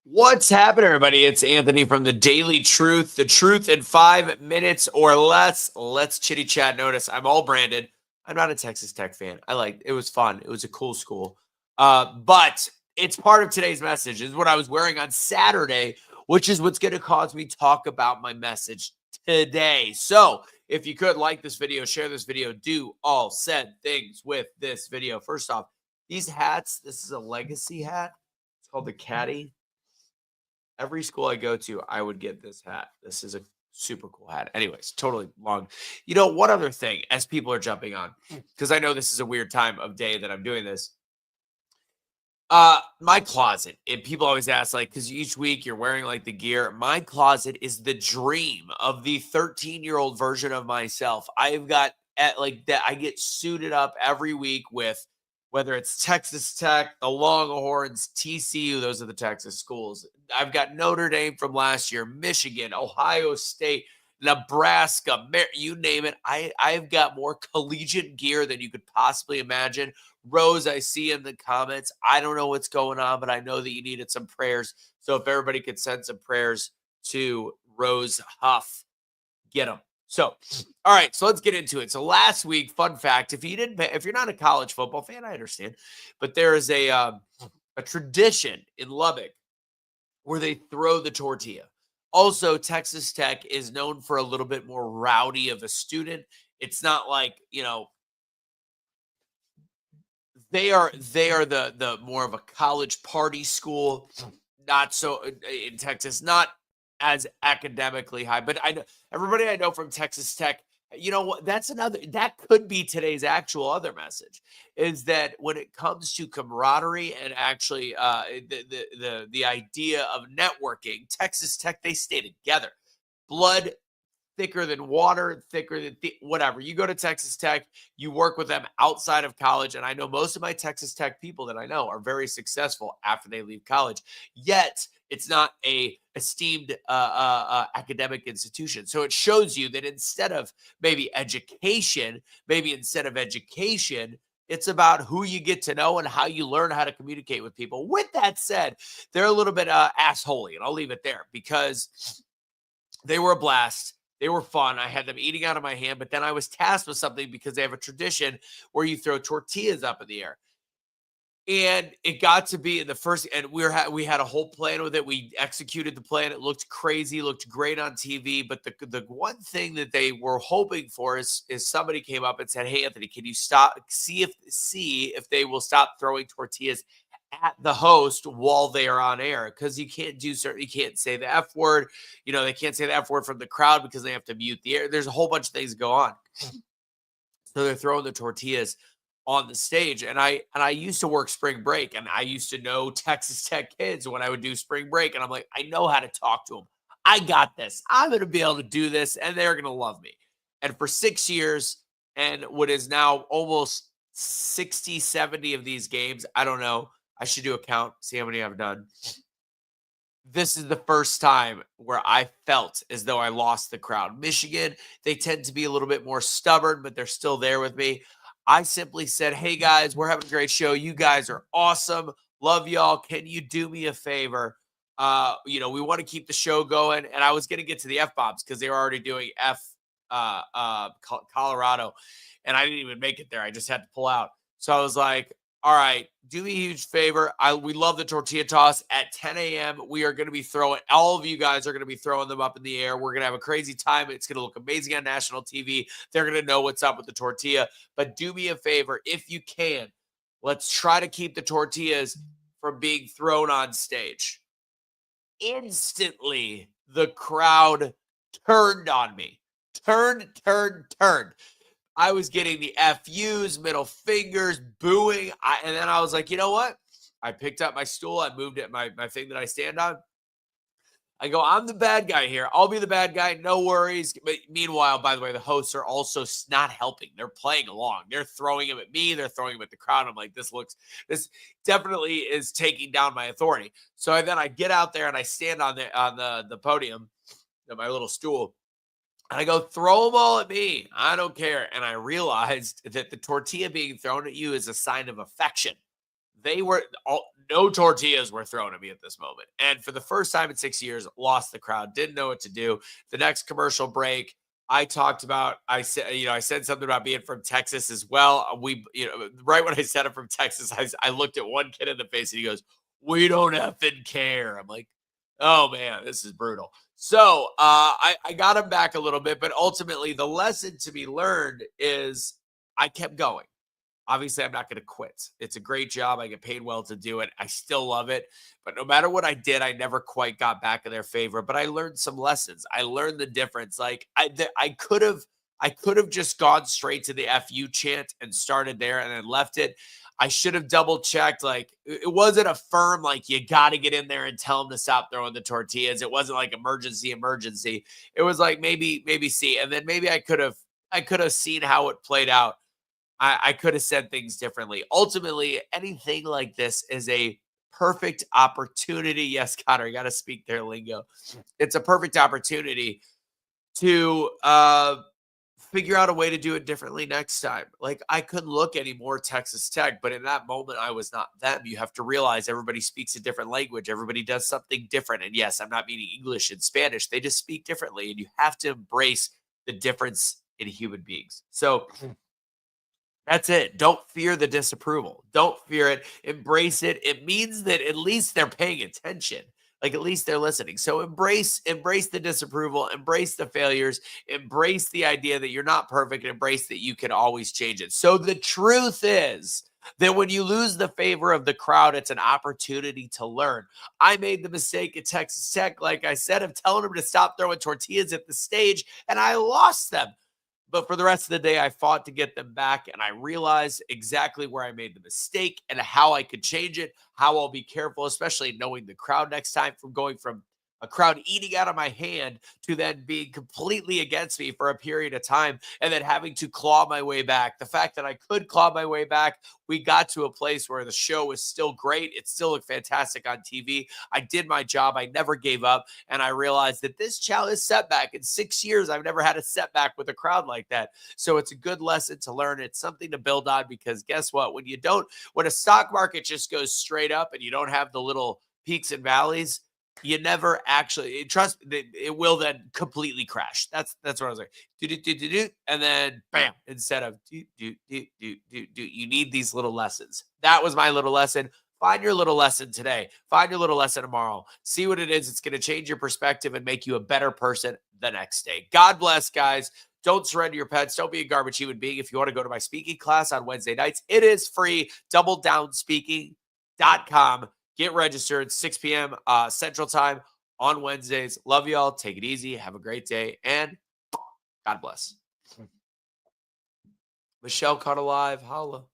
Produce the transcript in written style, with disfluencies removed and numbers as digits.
What's happening, everybody? It's Anthony from the Daily Truth, the truth in 5 minutes or less. Let's chitty chat. Notice I'm all branded. I'm not a Texas Tech fan. It was fun. It was a cool school. But it's part of today's message. Is what I was wearing on Saturday, which is what's going to cause me talk about my message today. So if you could like this video, share this video, do all said things with this video. First off, these hats, this is a legacy hat. It's called the Caddy. Every school I go to, I would get this hat. This is a super cool hat. Anyways, totally long. One other thing as people are jumping on, because I know this is a weird time of day that I'm doing this. My closet, and people always ask, because each week you're wearing the gear. My closet is the dream of the 13-year-old version of myself. I've got that. I get suited up every week with whether it's Texas Tech, the Longhorns, TCU, those are the Texas schools. I've got Notre Dame from last year, Michigan, Ohio State, Nebraska, you name it. I've got more collegiate gear than you could possibly imagine. Rose, I see in the comments. I don't know what's going on, but I know that you needed some prayers. So if everybody could send some prayers to Rose Huff, get them. So, all right, so let's get into it. So last week, fun fact, if you're not a college football fan, I understand, but there is a tradition in Lubbock where they throw the tortilla. Also, Texas Tech is known for a little bit more rowdy of a student. It's not they are the more of a college party school, not so in Texas, not as academically high, but I know everybody I know from Texas Tech. You know what? That could be today's actual other message, is that when it comes to camaraderie and actually the idea of networking, Texas Tech, they stay together. Blood thicker than water, thicker than whatever. You go to Texas Tech, you work with them outside of college. And I know most of my Texas Tech people that I know are very successful after they leave college, yet it's not a esteemed academic institution. So it shows you that instead of education, it's about who you get to know and how you learn how to communicate with people. With that said, they're a little bit assholey, and I'll leave it there because they were a blast. They were fun. I had them eating out of my hand, but then I was tasked with something because they have a tradition where you throw tortillas up in the air. And it got to be in the first, and we had a whole plan with it. We executed the plan. It looked crazy, looked great on TV. But the one thing that they were hoping for is somebody came up and said, "Hey, Anthony, can you see if they will stop throwing tortillas at the host while they are on air?" Because you can't say the F word. They can't say the F word from the crowd because they have to mute the air. There's a whole bunch of things go on. So they're throwing the tortillas on the stage. And I used to work spring break, and I used to know Texas Tech kids when I would do spring break. And I'm like, I know how to talk to them. I got this. I'm going to be able to do this, and they're going to love me. And for 6 years, and what is now almost 60, 70 of these games, I don't know. I should do a count, see how many I've done. This is the first time where I felt as though I lost the crowd. Michigan, they tend to be a little bit more stubborn, but they're still there with me. I simply said, "Hey guys, we're having a great show. You guys are awesome. Love y'all. Can you do me a favor? We want to keep the show going." And I was going to get to the F-bombs because they were already doing Colorado, and I didn't even make it there. I just had to pull out. So I was like, all right, do me a huge favor. We love the tortilla toss at 10 a.m. We are going to be all of you guys are going to be throwing them up in the air. We're going to have a crazy time. It's going to look amazing on national TV. They're going to know what's up with the tortilla. But do me a favor, if you can, let's try to keep the tortillas from being thrown on stage. Instantly, the crowd turned on me. Turned. I was getting the FUs, middle fingers, booing. And then I was like, you know what? I picked up my stool. I moved it, my thing that I stand on. I go, I'm the bad guy here. I'll be the bad guy. No worries. But meanwhile, by the way, the hosts are also not helping. They're playing along. They're throwing them at me. They're throwing them at the crowd. I'm like, this definitely is taking down my authority. So then I get out there and I stand on the podium, my little stool. And I go, throw them all at me. I don't care. And I realized that the tortilla being thrown at you is a sign of affection. no tortillas were thrown at me at this moment. And for the first time in 6 years, lost the crowd, didn't know what to do. The next commercial break, I said something about being from Texas as well. Right when I said I'm from Texas, I looked at one kid in the face and he goes, "We don't effing care." I'm like, oh man, this is brutal. So I got him back a little bit, but ultimately the lesson to be learned is I kept going. Obviously, I'm not going to quit. It's a great job. I get paid well to do it. I still love it. But no matter what I did, I never quite got back in their favor. But I learned some lessons. I learned the difference. Like I could have just gone straight to the FU chant and started there and then left it. I should have double checked. Like it wasn't a firm, like you got to get in there and tell them to stop throwing the tortillas. It wasn't like emergency. It was like maybe see. And then maybe I could have seen how it played out. I could have said things differently. Ultimately, anything like this is a perfect opportunity. Yes, Connor, you got to speak their lingo. It's a perfect opportunity to figure out a way to do it differently next time. Like I couldn't look any more Texas Tech, but in that moment, I was not them. You have to realize everybody speaks a different language. Everybody does something different. And yes, I'm not meaning English and Spanish. They just speak differently, and you have to embrace the difference in human beings. So that's it. Don't fear the disapproval. Don't fear it. Embrace it. It means that at least they're paying attention. Like at least they're listening. So embrace the disapproval, embrace the failures, embrace the idea that you're not perfect, and embrace that you can always change it. So the truth is that when you lose the favor of the crowd, it's an opportunity to learn. I made the mistake at Texas Tech, like I said, of telling them to stop throwing tortillas at the stage, and I lost them. But for the rest of the day, I fought to get them back, and I realized exactly where I made the mistake and how I could change it, how I'll be careful, especially knowing the crowd next time, from going from a crowd eating out of my hand to then being completely against me for a period of time and then having to claw my way back. The fact that I could claw my way back, we got to a place where the show was still great. It still looked fantastic on TV. I did my job. I never gave up. And I realized that this challenge setback in 6 years, I've never had a setback with a crowd like that. So it's a good lesson to learn. It's something to build on, because guess what? When a stock market just goes straight up and you don't have the little peaks and valleys, you never actually trust it will then completely crash. That's what I was like. And then bam, instead of you need these little lessons. That was my little lesson. Find your little lesson today. Find your little lesson tomorrow. See what it is. It's going to change your perspective and make you a better person the next day. God bless, guys. Don't surrender your pets. Don't be a garbage human being. If you want to go to my speaking class on Wednesday nights, it is free. Doubledownspeaking.com. Get registered, 6 p.m. Central Time on Wednesdays. Love y'all. Take it easy. Have a great day. And God bless. Michelle caught alive. Holla.